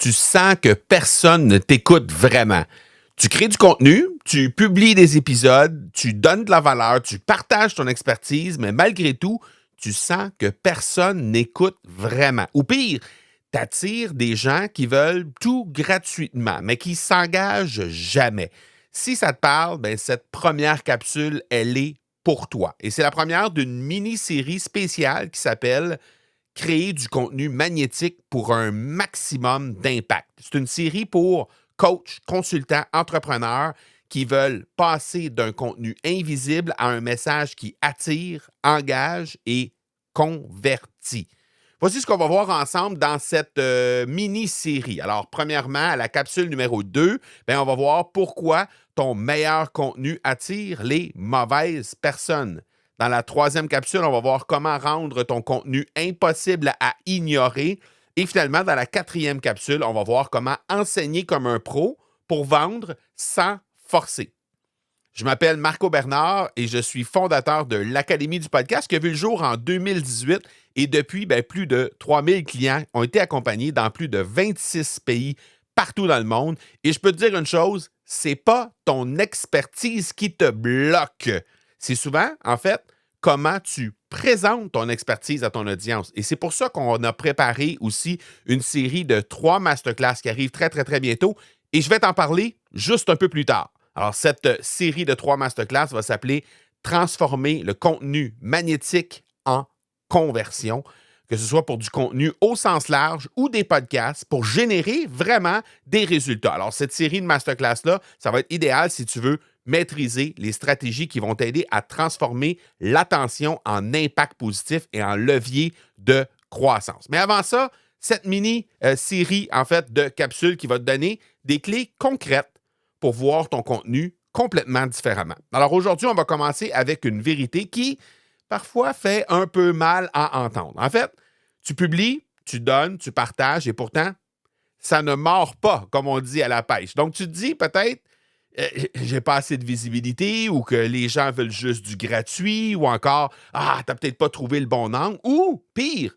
tu sens que personne ne t'écoute vraiment. Tu crées du contenu, tu publies des épisodes, tu donnes de la valeur, tu partages ton expertise, mais malgré tout, tu sens que personne n'écoute vraiment. Ou pire, tu attires des gens qui veulent tout gratuitement, mais qui s'engagent jamais. Si ça te parle, ben cette première capsule, elle est pour toi. Et c'est la première d'une mini-série spéciale qui s'appelle Créer du contenu magnétique pour un maximum d'impact. C'est une série pour coachs, consultants, entrepreneurs qui veulent passer d'un contenu invisible à un message qui attire, engage et convertit. Voici ce qu'on va voir ensemble dans cette mini-série. Alors, premièrement, à la capsule numéro 2, ben, on va voir pourquoi ton meilleur contenu attire les mauvaises personnes. Dans la troisième capsule, on va voir comment rendre ton contenu impossible à ignorer. Et finalement, dans la quatrième capsule, on va voir comment enseigner comme un pro pour vendre sans forcer. Je m'appelle Marco Bernard et je suis fondateur de l'Académie du podcast qui a vu le jour en 2018 et depuis, plus de 3000 clients ont été accompagnés dans plus de 26 pays partout dans le monde. Et je peux te dire une chose, c'est pas ton expertise qui te bloque. C'est souvent, en fait, comment tu présentes ton expertise à ton audience. Et c'est pour ça qu'on a préparé aussi une série de 3 masterclass qui arrivent très, très, très bientôt. Et je vais t'en parler juste un peu plus tard. Alors, cette série de 3 masterclass va s'appeler Transformer le contenu magnétique en conversion, que ce soit pour du contenu au sens large ou des podcasts pour générer vraiment des résultats. Alors, cette série de masterclass-là, ça va être idéal si tu veux maîtriser les stratégies qui vont t'aider à transformer l'attention en impact positif et en levier de croissance. Mais avant ça, cette mini-série, en fait, de capsules qui va te donner des clés concrètes pour voir ton contenu complètement différemment. Alors aujourd'hui, on va commencer avec une vérité qui, parfois, fait un peu mal à entendre. En fait, tu publies, tu donnes, tu partages et pourtant, ça ne mord pas, comme on dit à la pêche. Donc, tu te dis peut-être, j'ai pas assez de visibilité ou que les gens veulent juste du gratuit ou encore, t'as peut-être pas trouvé le bon angle ou, pire,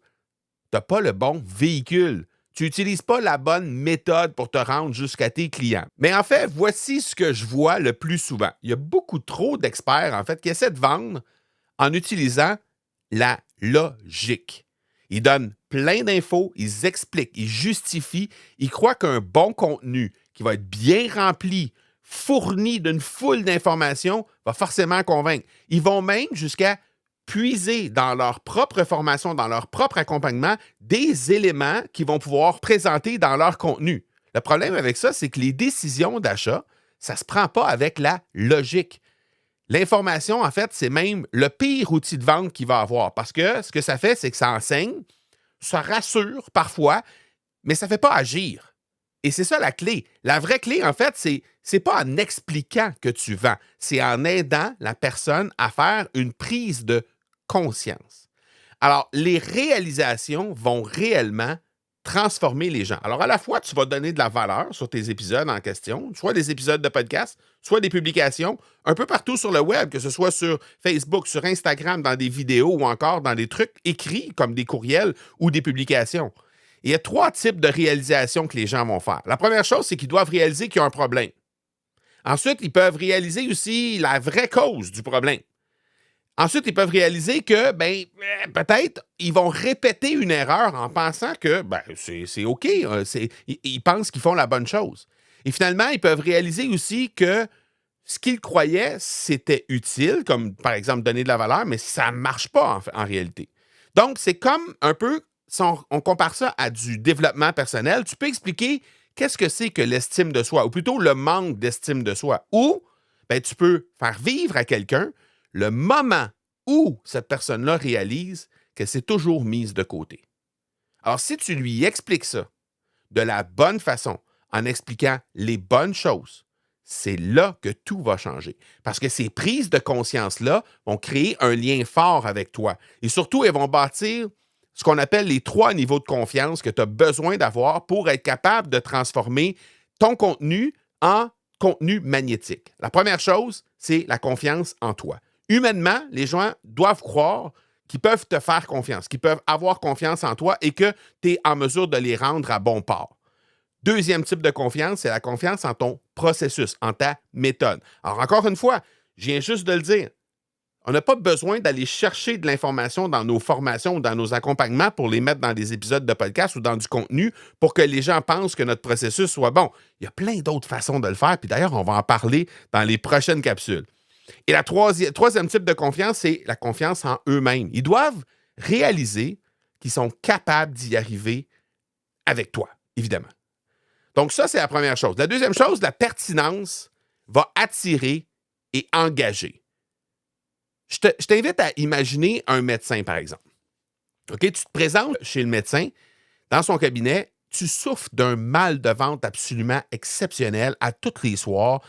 t'as pas le bon véhicule. Tu n'utilises pas la bonne méthode pour te rendre jusqu'à tes clients. Mais en fait, voici ce que je vois le plus souvent. Il y a beaucoup trop d'experts, en fait, qui essaient de vendre en utilisant la logique. Ils donnent plein d'infos, ils expliquent, ils justifient, ils croient qu'un bon contenu qui va être bien rempli, fourni d'une foule d'informations, va forcément convaincre. Ils vont même jusqu'à puiser dans leur propre formation, dans leur propre accompagnement, des éléments qu'ils vont pouvoir présenter dans leur contenu. Le problème avec ça, c'est que les décisions d'achat, ça ne se prend pas avec la logique. L'information, en fait, c'est même le pire outil de vente qu'il va avoir parce que ce que ça fait, c'est que ça enseigne, ça rassure parfois, mais ça ne fait pas agir. Et c'est ça la clé. La vraie clé, en fait, c'est pas en expliquant que tu vends, c'est en aidant la personne à faire une prise de conscience. Alors, les réalisations vont réellement transformer les gens. Alors, à la fois, tu vas donner de la valeur sur tes épisodes en question, soit des épisodes de podcast, soit des publications, un peu partout sur le web, que ce soit sur Facebook, sur Instagram, dans des vidéos ou encore dans des trucs écrits comme des courriels ou des publications. Et il y a 3 types de réalisations que les gens vont faire. La première chose, c'est qu'ils doivent réaliser qu'il y a un problème. Ensuite, ils peuvent réaliser aussi la vraie cause du problème. Ensuite, ils peuvent réaliser que, peut-être, ils vont répéter une erreur en pensant que, c'est OK. Ils pensent qu'ils font la bonne chose. Et finalement, ils peuvent réaliser aussi que ce qu'ils croyaient, c'était utile, comme par exemple donner de la valeur, mais ça ne marche pas en réalité. Donc, c'est comme un peu, si on compare ça à du développement personnel, tu peux expliquer qu'est-ce que c'est que l'estime de soi, ou plutôt le manque d'estime de soi. Ou, tu peux faire vivre à quelqu'un le moment où cette personne-là réalise qu'elle s'est toujours mise de côté. Alors, si tu lui expliques ça de la bonne façon, en expliquant les bonnes choses, c'est là que tout va changer. Parce que ces prises de conscience-là vont créer un lien fort avec toi. Et surtout, elles vont bâtir ce qu'on appelle les 3 niveaux de confiance que tu as besoin d'avoir pour être capable de transformer ton contenu en contenu magnétique. La première chose, c'est la confiance en toi. Humainement, les gens doivent croire qu'ils peuvent te faire confiance, qu'ils peuvent avoir confiance en toi et que tu es en mesure de les rendre à bon port. Deuxième type de confiance, c'est la confiance en ton processus, en ta méthode. Alors, encore une fois, je viens juste de le dire, on n'a pas besoin d'aller chercher de l'information dans nos formations ou dans nos accompagnements pour les mettre dans des épisodes de podcast ou dans du contenu pour que les gens pensent que notre processus soit bon. Il y a plein d'autres façons de le faire, puis d'ailleurs, on va en parler dans les prochaines capsules. Et la troisième type de confiance, c'est la confiance en eux-mêmes. Ils doivent réaliser qu'ils sont capables d'y arriver avec toi, évidemment. Donc ça, c'est la première chose. La deuxième chose, la pertinence va attirer et engager. Je t'invite à imaginer un médecin, par exemple. OK, tu te présentes chez le médecin, dans son cabinet, tu souffres d'un mal de ventre absolument exceptionnel à tous les soirs,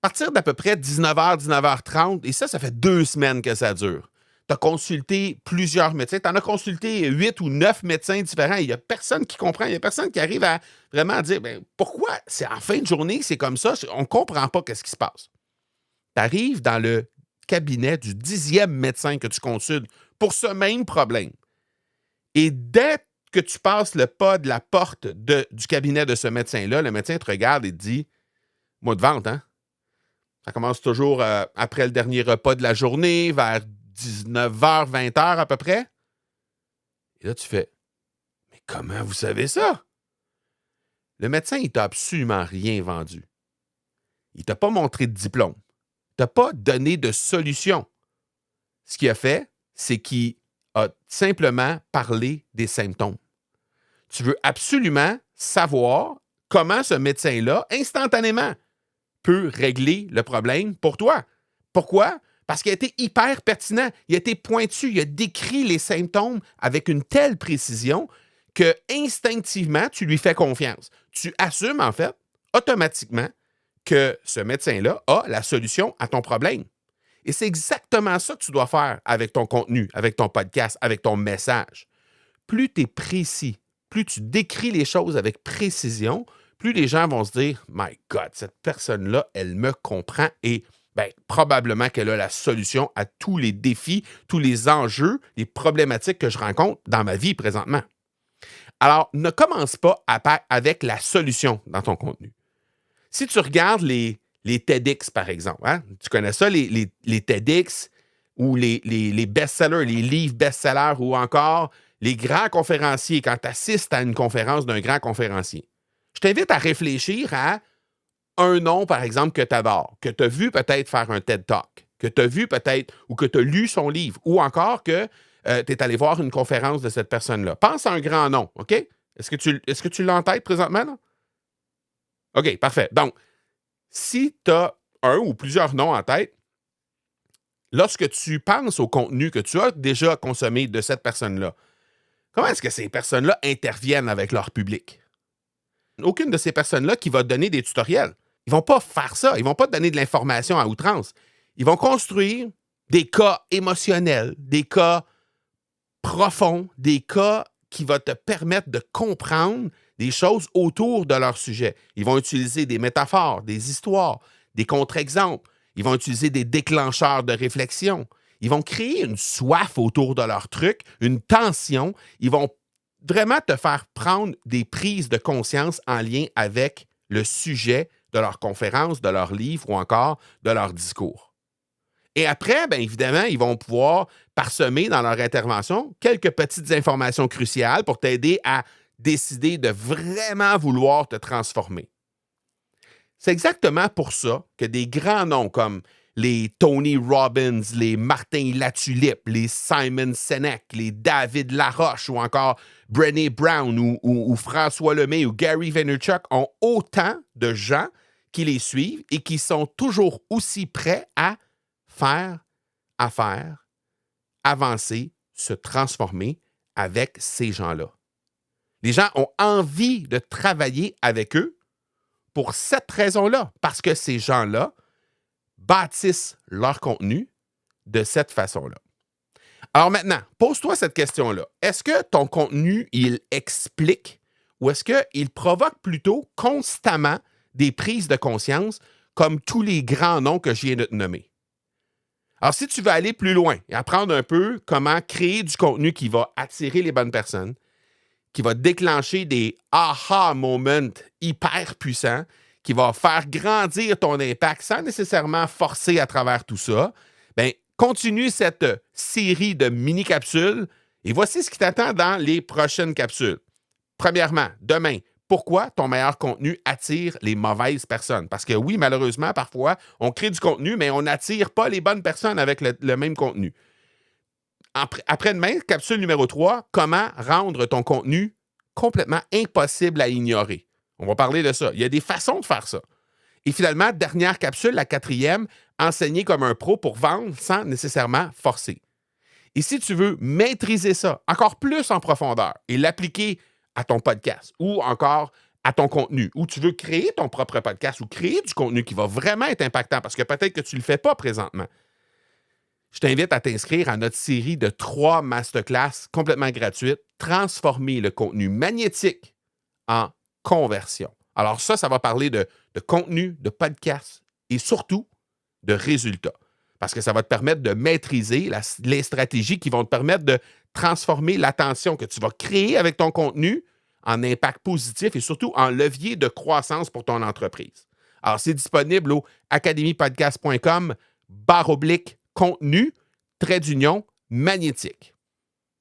à partir d'à peu près 19h, 19h30, et ça fait 2 semaines que ça dure. Tu as consulté plusieurs médecins, tu en as consulté 8 ou 9 médecins différents, il n'y a personne qui comprend, il n'y a personne qui arrive à vraiment dire pourquoi c'est en fin de journée, c'est comme ça, on ne comprend pas ce qui se passe. Tu arrives dans le cabinet du 10e médecin que tu consultes pour ce même problème. Et dès que tu passes le pas de la porte du cabinet de ce médecin-là, le médecin te regarde et te dit « Mois de vente, hein? Ça commence toujours après le dernier repas de la journée, vers 19h, 20h à peu près. » Et là, tu fais « Mais comment vous savez ça? » Le médecin, il t'a absolument rien vendu. Il t'a pas montré de diplôme. Il t'a pas donné de solution. Ce qu'il a fait, c'est qu'il a simplement parlé des symptômes. Tu veux absolument savoir comment ce médecin-là, instantanément, peut régler le problème pour toi. Pourquoi? Parce qu'il a été hyper pertinent, il a été pointu, il a décrit les symptômes avec une telle précision que instinctivement, tu lui fais confiance. Tu assumes, en fait, automatiquement, que ce médecin-là a la solution à ton problème. Et c'est exactement ça que tu dois faire avec ton contenu, avec ton podcast, avec ton message. Plus tu es précis, plus tu décris les choses avec précision, plus les gens vont se dire « My God, cette personne-là, elle me comprend et probablement qu'elle a la solution à tous les défis, tous les enjeux, les problématiques que je rencontre dans ma vie présentement. » Alors, ne commence pas avec la solution dans ton contenu. Si tu regardes les TEDx, par exemple, hein, tu connais ça, les TEDx ou les best-sellers, les livres best-sellers ou encore les grands conférenciers quand tu assistes à une conférence d'un grand conférencier. Je t'invite à réfléchir à un nom, par exemple, que tu adores, que tu as vu peut-être faire un TED Talk, que tu as vu peut-être ou que tu as lu son livre ou encore que tu es allé voir une conférence de cette personne-là. Pense à un grand nom, OK? Est-ce que tu l'as en tête présentement, là? OK, parfait. Donc, si tu as un ou plusieurs noms en tête, lorsque tu penses au contenu que tu as déjà consommé de cette personne-là, comment est-ce que ces personnes-là interviennent avec leur public? Aucune de ces personnes-là qui va te donner des tutoriels. Ils ne vont pas faire ça. Ils ne vont pas te donner de l'information à outrance. Ils vont construire des cas émotionnels, des cas profonds, des cas qui vont te permettre de comprendre des choses autour de leur sujet. Ils vont utiliser des métaphores, des histoires, des contre-exemples. Ils vont utiliser des déclencheurs de réflexion. Ils vont créer une soif autour de leur truc, une tension. Ils vont vraiment te faire prendre des prises de conscience en lien avec le sujet de leur conférence, de leur livre ou encore de leur discours. Et après, bien évidemment, ils vont pouvoir parsemer dans leur intervention quelques petites informations cruciales pour t'aider à décider de vraiment vouloir te transformer. C'est exactement pour ça que des grands noms comme les Tony Robbins, les Martin Latulippe, les Simon Sinek, les David Laroche ou encore Brené Brown ou François Lemay ou Gary Vaynerchuk ont autant de gens qui les suivent et qui sont toujours aussi prêts à faire affaire, avancer, se transformer avec ces gens-là. Les gens ont envie de travailler avec eux pour cette raison-là, parce que ces gens-là bâtissent leur contenu de cette façon-là. Alors maintenant, pose-toi cette question-là. Est-ce que ton contenu, il explique ou est-ce qu'il provoque plutôt constamment des prises de conscience comme tous les grands noms que je viens de te nommer? Alors, si tu veux aller plus loin et apprendre un peu comment créer du contenu qui va attirer les bonnes personnes, qui va déclencher des aha moments hyper puissants, qui va faire grandir ton impact sans nécessairement forcer à travers tout ça, bien, continue cette série de mini-capsules et voici ce qui t'attend dans les prochaines capsules. Premièrement, demain, pourquoi ton meilleur contenu attire les mauvaises personnes? Parce que oui, malheureusement, parfois, on crée du contenu, mais on n'attire pas les bonnes personnes avec le même contenu. Après-demain, capsule numéro 3, comment rendre ton contenu complètement impossible à ignorer. On va parler de ça. Il y a des façons de faire ça. Et finalement, dernière capsule, la 4e, enseigner comme un pro pour vendre sans nécessairement forcer. Et si tu veux maîtriser ça encore plus en profondeur et l'appliquer à ton podcast ou encore à ton contenu, ou tu veux créer ton propre podcast ou créer du contenu qui va vraiment être impactant parce que peut-être que tu ne le fais pas présentement, je t'invite à t'inscrire à notre série de 3 masterclass complètement gratuites, transformer le contenu magnétique en conversion. Alors ça va parler de contenu, de podcast et surtout de résultats. Parce que ça va te permettre de maîtriser les stratégies qui vont te permettre de transformer l'attention que tu vas créer avec ton contenu en impact positif et surtout en levier de croissance pour ton entreprise. Alors, c'est disponible au academypodcast.com/contenu, trait d'union, magnétique.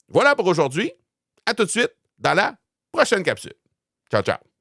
Voilà pour aujourd'hui. À tout de suite dans la prochaine capsule. Ciao, ciao.